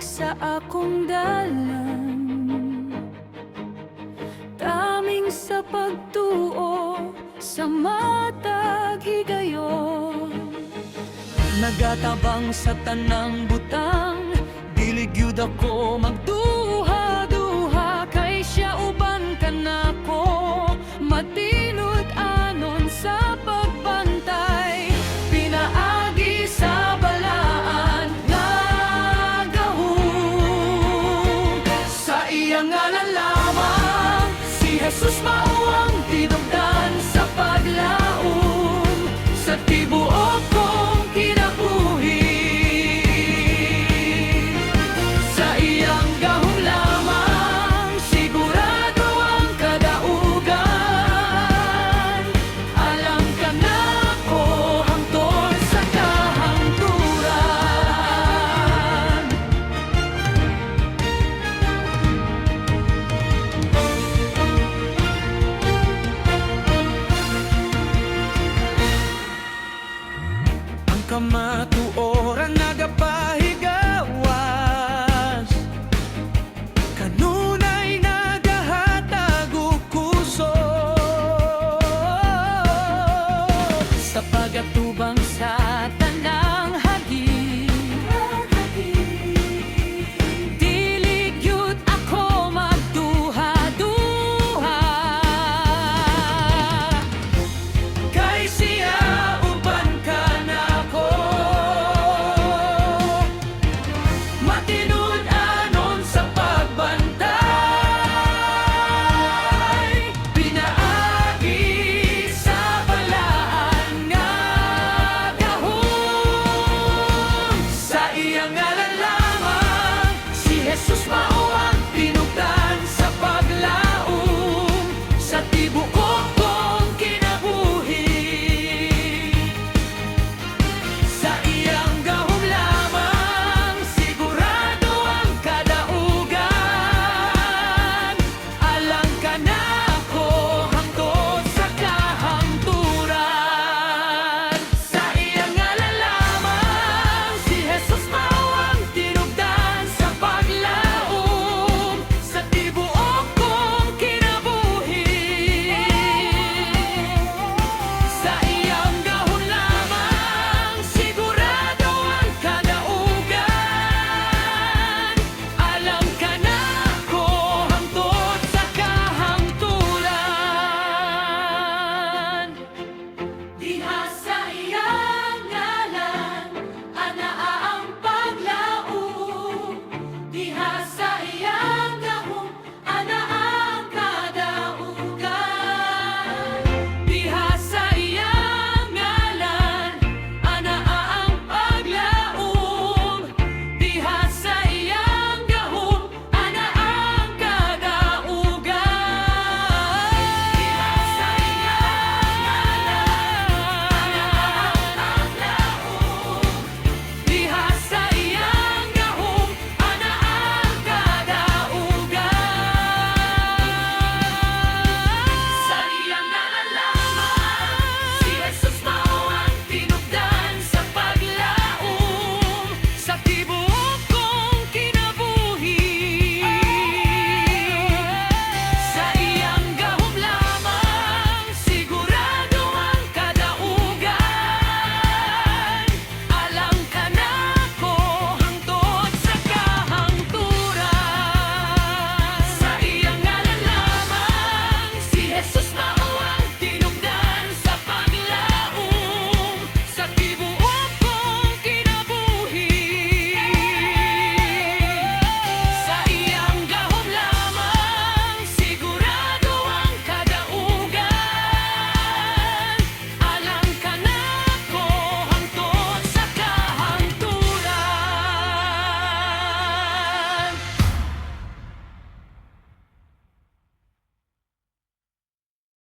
sa akong dalan, taming sa pagtuo sa matag higayon. Nagatabang sa tanang butang, dili gyud ako magduha-duha, kay siya uban kanako, matinod anon sa pagbantay. Pinaagi sa balaan nga gahom, sa iyang ngalan lamang si Jesus mao ang tinubdan sa paglaom, sa tibuok kong kinabuhi. Sa iyang gahom lamang sigurado ang kadaugan, alam ka na ko hangtod sa kahangturan. Ang